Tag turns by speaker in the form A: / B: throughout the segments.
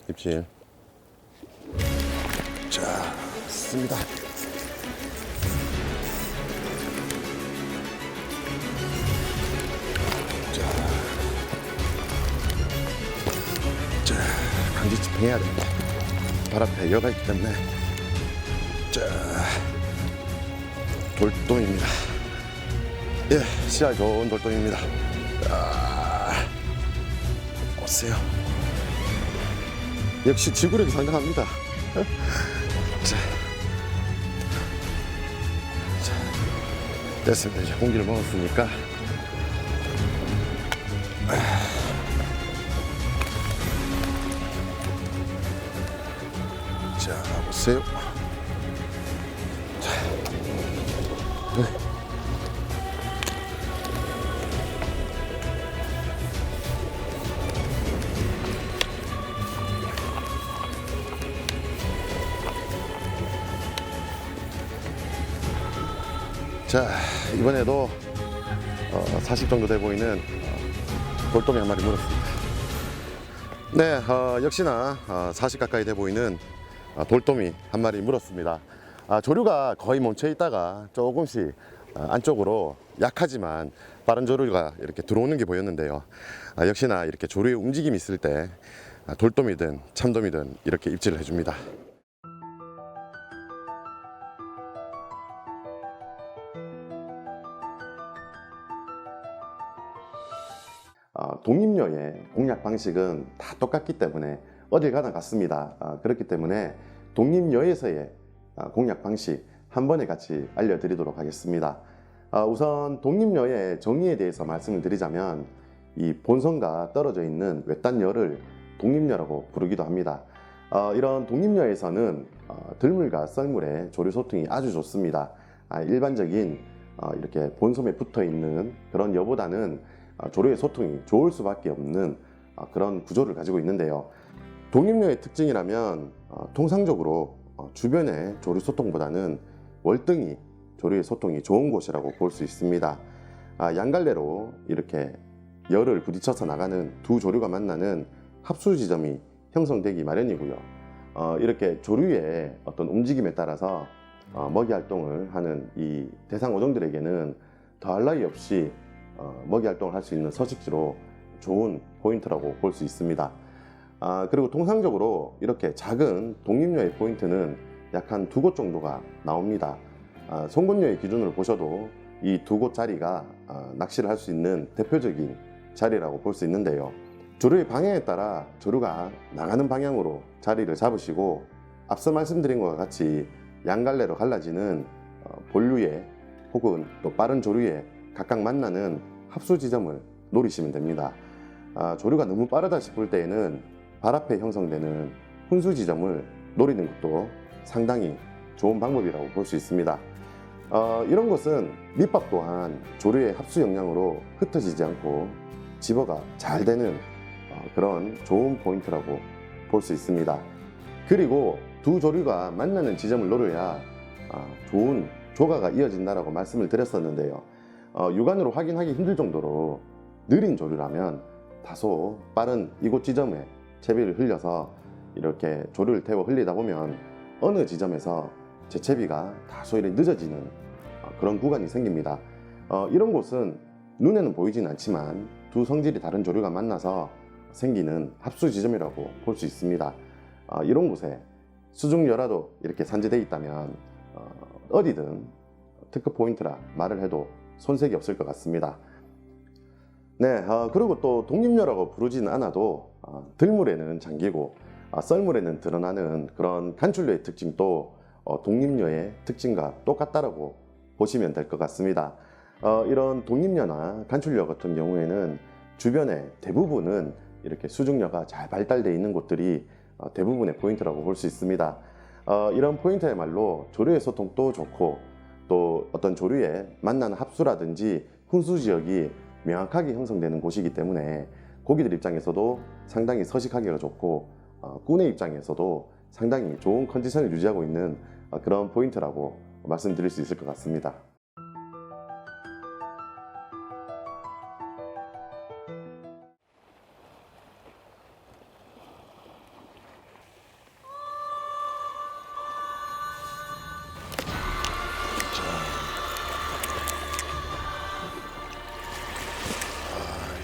A: 입질. 자, 씁니다. 자, 강지 집행해야 됩니다. 발 앞에 여가 있기 때문에. 자, 돌돔입니다. 예, 씨알 좋은 돌돔입니다. 오세요. 역시 지구력이 상당합니다. 자, 됐습니다. 이제 공기를 먹었으니까. 자, 보세요. 자, 자, 이번에도 40 정도 돼 보이는 돌돔이 한 마리 물었습니다. 네, 역시나 40 가까이 돼 보이는 돌돔이 한 마리 물었습니다. 조류가 거의 멈춰 있다가 조금씩 안쪽으로 약하지만 빠른 조류가 이렇게 들어오는 게 보였는데요. 역시나 이렇게 조류의 움직임이 있을 때 돌돔이든 참돔이든 이렇게 입질을 해줍니다. 독립녀의 공략 방식은 다 똑같기 때문에 어딜 가나 같습니다. 그렇기 때문에 독립녀에서의 공략 방식 한 번에 같이 알려드리도록 하겠습니다. 우선 독립녀의 정의에 대해서 말씀을 드리자면 이 본선과 떨어져 있는 외딴 녀를 독립녀라고 부르기도 합니다. 이런 독립녀에서는 들물과 썰물의 조류 소통이 아주 좋습니다. 일반적인 이렇게 본섬에 붙어 있는 그런 녀보다는 조류의 소통이 좋을 수밖에 없는 그런 구조를 가지고 있는데요. 독립녀의 특징이라면 통상적으로 주변의 조류 소통보다는 월등히 조류의 소통이 좋은 곳이라고 볼 수 있습니다. 양갈래로 이렇게 열을 부딪혀서 나가는 두 조류가 만나는 합수 지점이 형성되기 마련이고요. 이렇게 조류의 어떤 움직임에 따라서 먹이 활동을 하는 이 대상 어종들에게는 더할 나위 없이 먹이 활동을 할 수 있는 서식지로 좋은 포인트라고 볼 수 있습니다. 그리고 통상적으로 이렇게 작은 독립녀의 포인트는 약 한 두 곳 정도가 나옵니다. 송곳녀의 기준으로 보셔도 이 두 곳 자리가 낚시를 할 수 있는 대표적인 자리라고 볼 수 있는데요. 조류의 방향에 따라 조류가 나가는 방향으로 자리를 잡으시고 앞서 말씀드린 것과 같이 양갈래로 갈라지는 본류에 혹은 또 빠른 조류에 각각 만나는 합수 지점을 노리시면 됩니다. 조류가 너무 빠르다 싶을 때에는 발 앞에 형성되는 훈수 지점을 노리는 것도 상당히 좋은 방법이라고 볼 수 있습니다. 이런 것은 밑밥 또한 조류의 합수 영향으로 흩어지지 않고 집어가 잘 되는 그런 좋은 포인트라고 볼 수 있습니다. 그리고 두 조류가 만나는 지점을 노려야 좋은 조가가 이어진다라고 말씀을 드렸었는데요. 육안으로 확인하기 힘들 정도로 느린 조류라면 다소 빠른 이곳 지점에 채비를 흘려서 이렇게 조류를 태워 흘리다 보면 어느 지점에서 재채비가 다소 이렇게 늦어지는 그런 구간이 생깁니다. 이런 곳은 눈에는 보이진 않지만 두 성질이 다른 조류가 만나서 생기는 합수 지점이라고 볼 수 있습니다. 이런 곳에 수중녀라도 이렇게 산재되어 있다면 어디든 특급 포인트라 말을 해도 손색이 없을 것 같습니다. 네, 그리고 또 독립녀라고 부르지는 않아도 들물에는 잠기고 썰물에는 드러나는 그런 간출류의 특징도 독립녀의 특징과 똑같다라고 보시면 될 것 같습니다. 이런 독립녀나 간출류 같은 경우에는 주변에 대부분은 이렇게 수중녀가 잘 발달되어 있는 곳들이 대부분의 포인트라고 볼 수 있습니다. 이런 포인트야말로 조류의 소통도 좋고 또 어떤 조류의 만나는 합수라든지 훈수 지역이 명확하게 형성되는 곳이기 때문에 고기들 입장에서도 상당히 서식하기가 좋고 꾼의 입장에서도 상당히 좋은 컨디션을 유지하고 있는 그런 포인트라고 말씀드릴 수 있을 것 같습니다.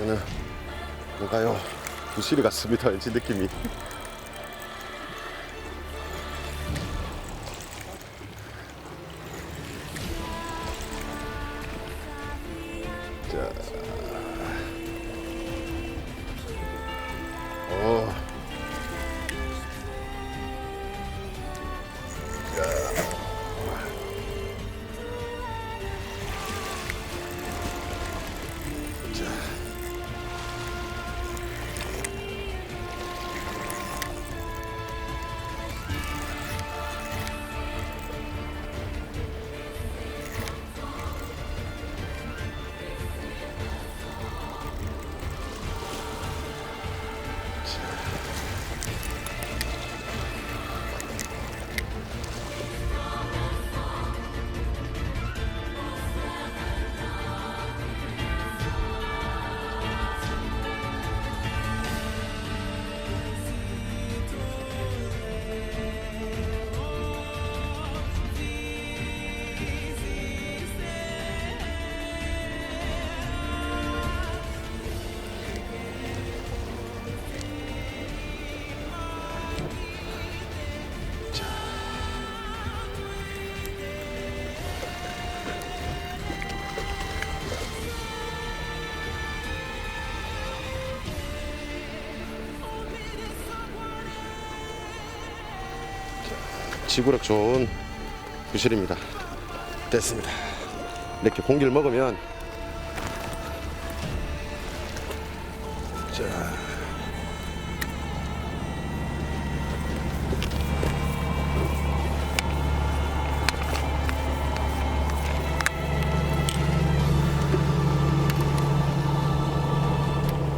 A: 이거는 뭔가요? 부시리 같습니다. 왠지 느낌이. 자, 지구력 좋은 부실입니다. 됐습니다. 이렇게 공기를 먹으면 자,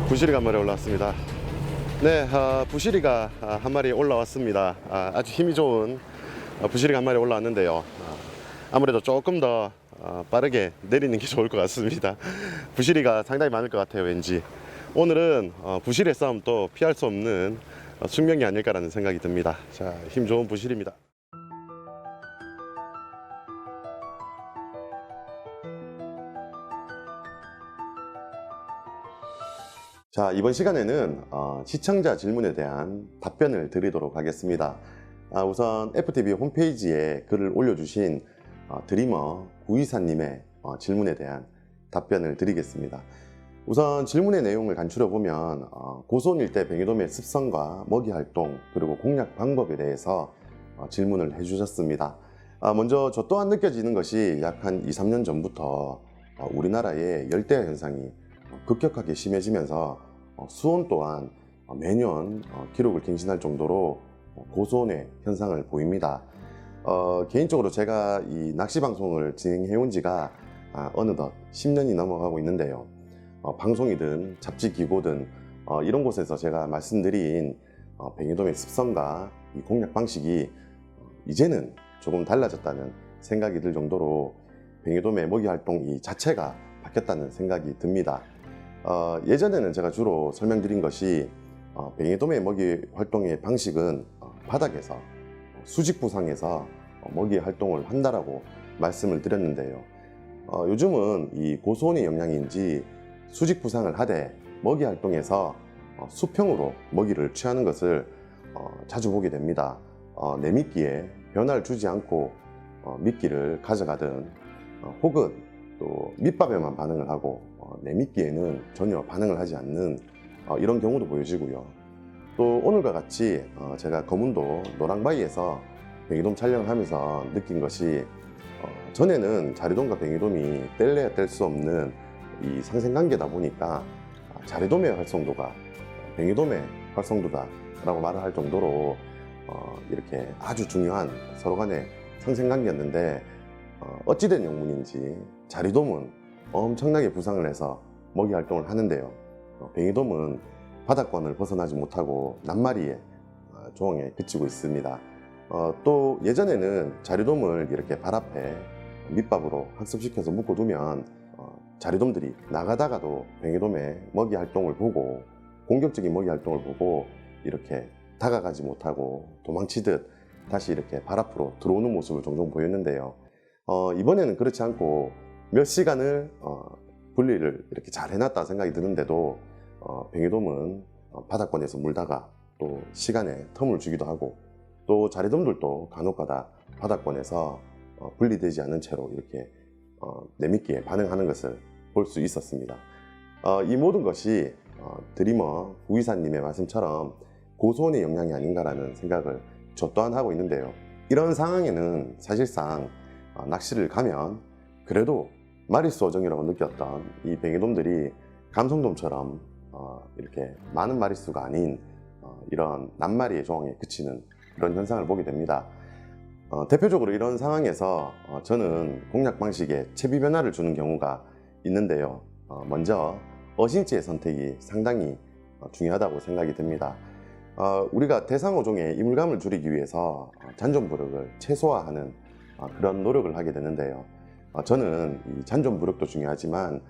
A: 부시리가 한 마리 올라왔습니다. 네, 부시리가 한 마리 올라왔습니다. 아주 힘이 좋은 부시리가 한 마리 올라왔는데요. 아무래도 조금 더 빠르게 내리는 게 좋을 것 같습니다. 부시리가 상당히 많을 것 같아요, 왠지. 오늘은 부시리의 싸움 또 피할 수 없는 숙명이 아닐까라는 생각이 듭니다. 자, 힘 좋은 부시리입니다. 자, 이번 시간에는 시청자 질문에 대한 답변을 드리도록 하겠습니다. 우선 FTV 홈페이지에 글을 올려주신 드리머 구이사님의 질문에 대한 답변을 드리겠습니다. 우선 질문의 내용을 간추려보면 고소일 때 뱅에돔의 습성과 먹이 활동 그리고 공략 방법에 대해서 질문을 해주셨습니다. 먼저 저 또한 느껴지는 것이 약 한 2-3년 전부터 우리나라의 열대야 현상이 급격하게 심해지면서 수온 또한 매년 기록을 갱신할 정도로 고수온의 현상을 보입니다. 개인적으로 제가 이 낚시 방송을 진행해 온 지가 어느덧 10년이 넘어가고 있는데요. 방송이든 잡지 기고든 이런 곳에서 제가 말씀드린 뱅에돔의 습성과 이 공략 방식이 이제는 조금 달라졌다는 생각이 들 정도로 뱅에돔의 먹이 활동 이 자체가 바뀌었다는 생각이 듭니다. 예전에는 제가 주로 설명드린 것이 뱅에돔의 먹이 활동의 방식은 바닥에서 수직부상에서 먹이 활동을 한다라고 말씀을 드렸는데요. 요즘은 이 고수온의 영향인지 수직부상을 하되 먹이 활동에서 수평으로 먹이를 취하는 것을 자주 보게 됩니다. 내 미끼에 변화를 주지 않고 미끼를 가져가든 혹은 또 밑밥에만 반응을 하고 내 미끼에는 전혀 반응을 하지 않는 이런 경우도 보여지고요. 또 오늘과 같이 제가 거문도 노랑바위에서 뱅에돔 촬영을 하면서 느낀 것이 전에는 자리돔과 뱅에돔이 뗄래야 뗄 수 없는 이 상생관계다 보니까 자리돔의 활성도가 뱅에돔의 활성도다 라고 말을 할 정도로 이렇게 아주 중요한 서로 간의 상생관계였는데 어찌된 영문인지 자리돔은 엄청나게 부상을 해서 먹이 활동을 하는데요. 뱅에돔은 바닥권을 벗어나지 못하고 낱마리의 조항에 그치고 있습니다. 또 예전에는 자리돔을 이렇게 발 앞에 밑밥으로 학습시켜서 묶어두면 자리돔들이 나가다가도 뱅에돔의 먹이 활동을 보고 공격적인 먹이 활동을 보고 이렇게 다가가지 못하고 도망치듯 다시 이렇게 발 앞으로 들어오는 모습을 종종 보였는데요. 이번에는 그렇지 않고 몇 시간을 분리를 이렇게 잘 해놨다 생각이 드는데도 뱅에돔은 바닥권에서 물다가 또 시간에 텀을 주기도 하고, 또 자리돔들도 간혹가다 바닥권에서 분리되지 않은 채로 이렇게 내미끼에 반응하는 것을 볼 수 있었습니다. 이 모든 것이 드리머 후이사님의 말씀처럼 고소원의 영향이 아닌가라는 생각을 저 또한 하고 있는데요. 이런 상황에는 사실상 낚시를 가면 그래도 마리수 어종이라고 느꼈던 이 뱅에돔들이 감성돔처럼 이렇게 많은 마리수가 아닌 이런 낱마리의 조항에 그치는 그런 현상을 보게 됩니다. 대표적으로 이런 상황에서 저는 공략 방식에 채비 변화를 주는 경우가 있는데요. 먼저 어신지의 선택이 상당히 중요하다고 생각이 듭니다. 우리가 대상어종의 이물감을 줄이기 위해서 잔존부력을 최소화하는 그런 노력을 하게 되는데요. 저는 이 잔존부력도 중요하지만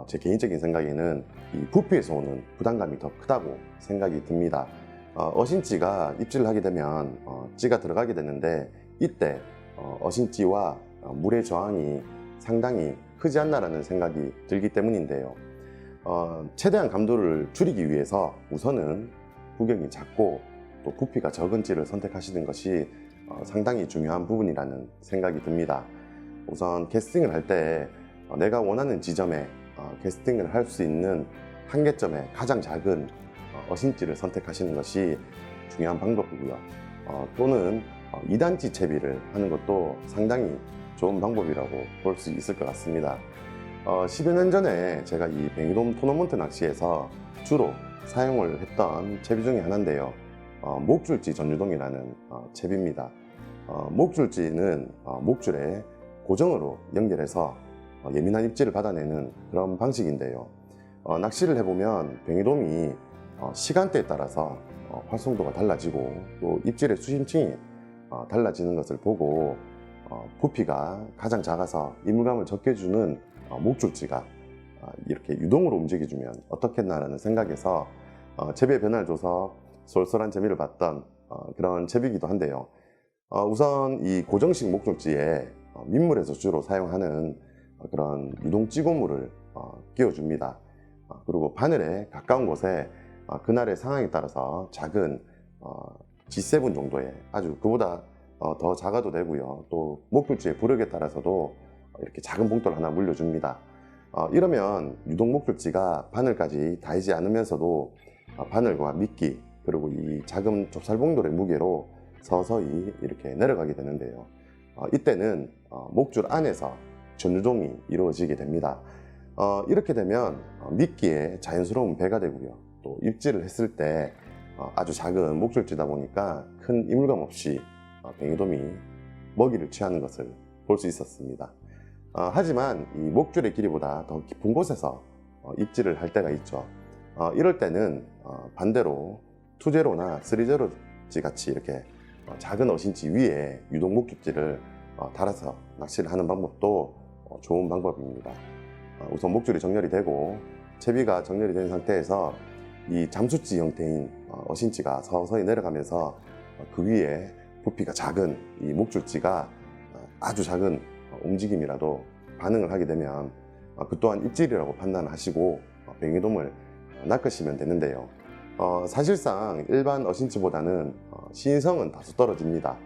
A: 제 개인적인 생각에는 이 부피에서 오는 부담감이 더 크다고 생각이 듭니다. 어신지가 입질을 하게 되면 찌가 들어가게 되는데, 이때 어신지와 물의 저항이 상당히 크지 않나라는 생각이 들기 때문인데요. 최대한 감도를 줄이기 위해서 우선은 구경이 작고 또 부피가 적은 찌를 선택하시는 것이 상당히 중요한 부분이라는 생각이 듭니다. 우선 캐스팅을 할 때 내가 원하는 지점에 캐스팅을 할 수 있는 한계점에 가장 작은 어신지를 선택하시는 것이 중요한 방법이고요. 또는 2단지 채비를 하는 것도 상당히 좋은 방법이라고 볼 수 있을 것 같습니다. 10여 년 전에 제가 이 뱅에돔 토너먼트 낚시에서 주로 사용을 했던 채비 중에 하나인데요. 목줄지 전유동이라는 채비입니다. 목줄지는 목줄에 고정으로 연결해서 예민한 입질을 받아내는 그런 방식인데요. 낚시를 해보면 뱅에돔이 시간대에 따라서 활성도가 달라지고 또 입질의 수심층이 달라지는 것을 보고 부피가 가장 작아서 이물감을 적게 주는 목줄지가 이렇게 유동으로 움직여주면 어떻겠나라는 생각에서 채비의 변화를 줘서 쏠쏠한 재미를 봤던 그런 채비이기도 한데요. 우선 이 고정식 목줄지에 민물에서 주로 사용하는 그런 유동 찌고물을 끼워줍니다. 그리고 바늘에 가까운 곳에 그날의 상황에 따라서 작은 G7 정도의, 아주 그보다 더 작아도 되고요. 또 목줄지의 부력에 따라서도 이렇게 작은 봉돌 하나 물려줍니다. 이러면 유동 목줄지가 바늘까지 닿지 않으면서도 바늘과 미끼 그리고 이 작은 좁쌀봉돌의 무게로 서서히 이렇게 내려가게 되는데요. 이때는 목줄 안에서 전유동이 이루어지게 됩니다. 이렇게 되면 미끼에 자연스러운 배가 되고요. 또 입질을 했을 때 아주 작은 목줄지다 보니까 큰 이물감 없이 뱅에돔이 먹이를 취하는 것을 볼 수 있었습니다. 하지만 이 목줄의 길이보다 더 깊은 곳에서 입질을 할 때가 있죠. 이럴 때는 반대로 2제로나 3제로지 같이 이렇게 작은 어신지 위에 유동 목줄지를 달아서 낚시를 하는 방법도 좋은 방법입니다. 우선 목줄이 정렬이 되고 채비가 정렬이 된 상태에서 이 잠수지 형태인 어신지가 서서히 내려가면서 그 위에 부피가 작은 이 목줄지가 아주 작은 움직임이라도 반응을 하게 되면 그 또한 입질이라고 판단하시고 뱅에돔을 낚으시면 되는데요. 사실상 일반 어신지보다는 시인성은 다소 떨어집니다.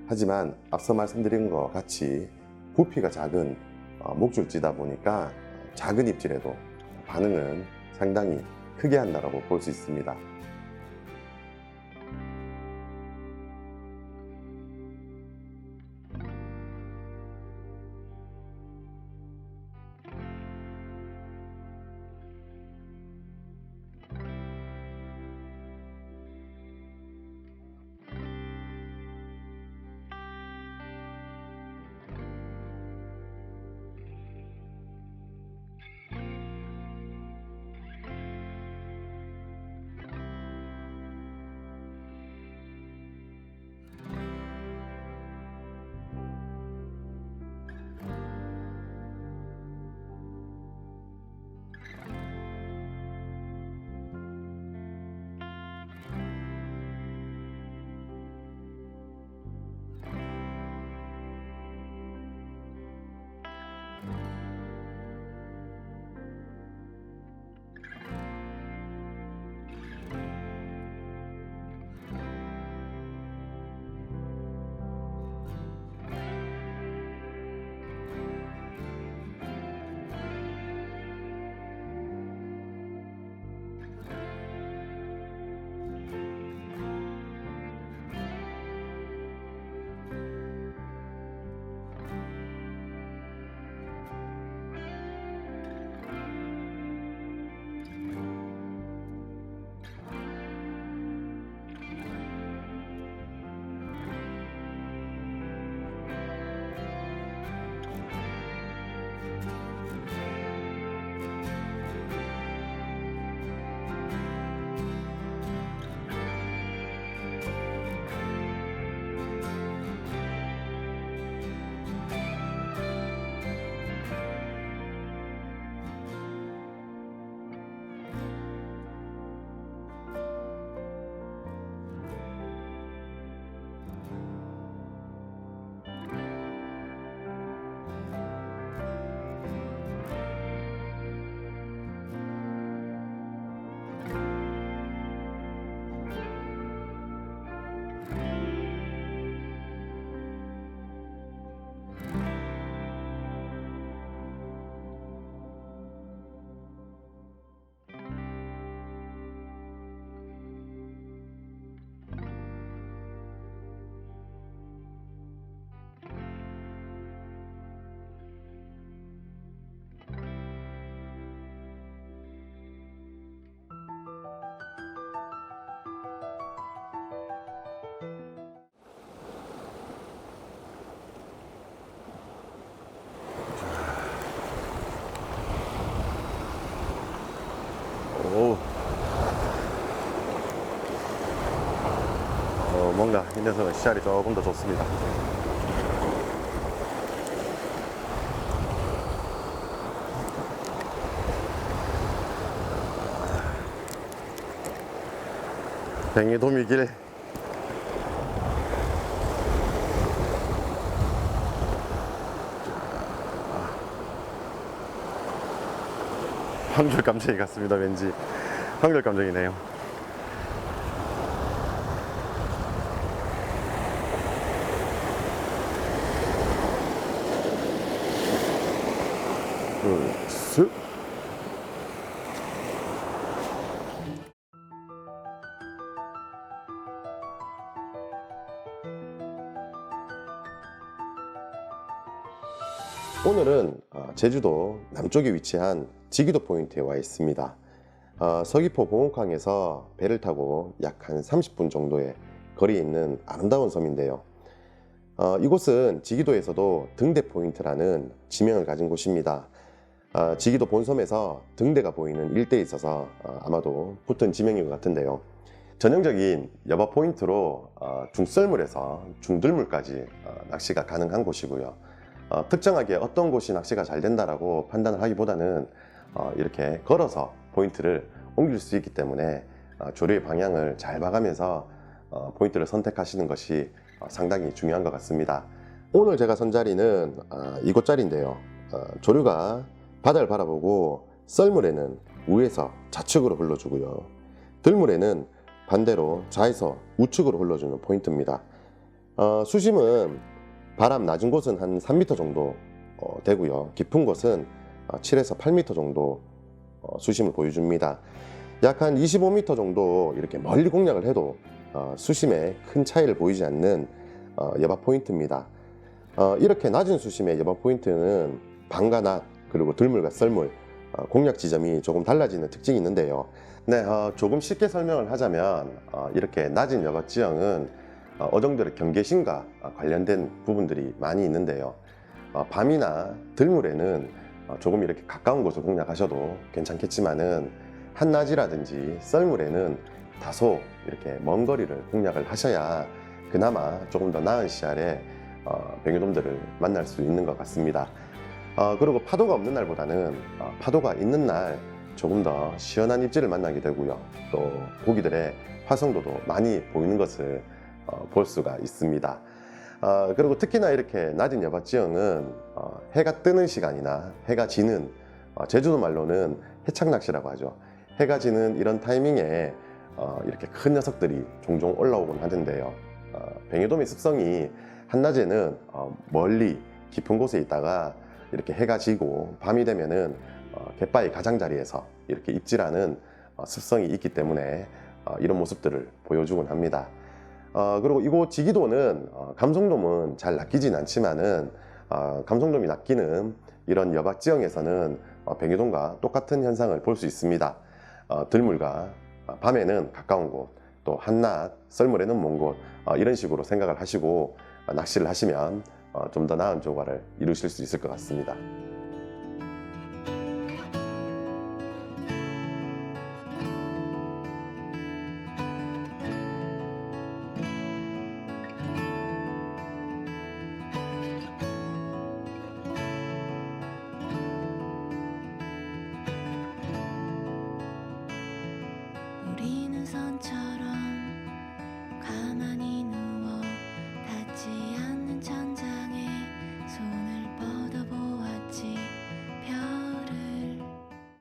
A: 하지만 앞서 말씀드린 것 같이 부피가 작은 목줄지다 보니까 작은 입질에도 반응은 상당히 크게 한다고 볼 수 있습니다. 오. 뭔가 이 녀석은 시알이 조금 더 좋습니다. 뱅이도미길. 황절 감정이 같습니다. 왠지 황절 감정이네요. 쓱. 오늘은 제주도 남쪽에 위치한 지기도 포인트에 와 있습니다. 서귀포 봉옥항에서 배를 타고 약 한 30분 정도의 거리에 있는 아름다운 섬인데요. 이곳은 지기도에서도 등대 포인트라는 지명을 가진 곳입니다. 지기도 본섬에서 등대가 보이는 일대에 있어서 아마도 붙은 지명인 것 같은데요. 전형적인 여바 포인트로 중썰물에서 중들물까지 낚시가 가능한 곳이고요. 특정하게 어떤 곳이 낚시가 잘 된다라고 판단을 하기보다는 이렇게 걸어서 포인트를 옮길 수 있기 때문에 조류의 방향을 잘 봐가면서 포인트를 선택하시는 것이 상당히 중요한 것 같습니다. 오늘 제가 선 자리는 이곳 자리인데요. 조류가 바다를 바라보고 썰물에는 우에서 좌측으로 흘러주고요. 들물에는 반대로 좌에서 우측으로 흘러주는 포인트입니다. 수심은 바람 낮은 곳은 한 3m 정도 되고요. 깊은 곳은 7에서 8m 정도 수심을 보여줍니다. 약 한 25m 정도 이렇게 멀리 공략을 해도 수심에 큰 차이를 보이지 않는 여바 포인트입니다. 이렇게 낮은 수심의 여바 포인트는 밤과 낮 그리고 들물과 썰물 공략 지점이 조금 달라지는 특징이 있는데요. 네, 조금 쉽게 설명을 하자면 이렇게 낮은 여바 지형은 어느 정도의 경계심과 관련된 부분들이 많이 있는데요. 밤이나 들물에는 조금 이렇게 가까운 곳을 공략하셔도 괜찮겠지만은 한낮이라든지 썰물에는 다소 이렇게 먼 거리를 공략을 하셔야 그나마 조금 더 나은 시알에 뱅에돔들을 만날 수 있는 것 같습니다. 그리고 파도가 없는 날보다는 파도가 있는 날 조금 더 시원한 입질을 만나게 되고요. 또 고기들의 활성도도 많이 보이는 것을 볼 수가 있습니다. 그리고 특히나 이렇게 낮은 여바 지형은 해가 뜨는 시간이나 해가 지는 제주도 말로는 해착 낚시라고 하죠. 해가 지는 이런 타이밍에 이렇게 큰 녀석들이 종종 올라오곤 하는데요. 뱅에돔의 습성이 한낮에는 멀리 깊은 곳에 있다가 이렇게 해가 지고 밤이 되면은 갯바위 가장자리에서 이렇게 입질하는 습성이 있기 때문에 이런 모습들을 보여주곤 합니다. 그리고 이곳 지기도는 감성돔은 잘 낚이진 않지만은 감성돔이 낚이는 이런 여바 지형에서는 뱅에돔과 똑같은 현상을 볼 수 있습니다. 들물과 밤에는 가까운 곳, 또 한낮, 썰물에는 먼 곳, 이런 식으로 생각을 하시고 낚시를 하시면 좀 더 나은 조과를 이루실 수 있을 것 같습니다.
B: 우리는 선처럼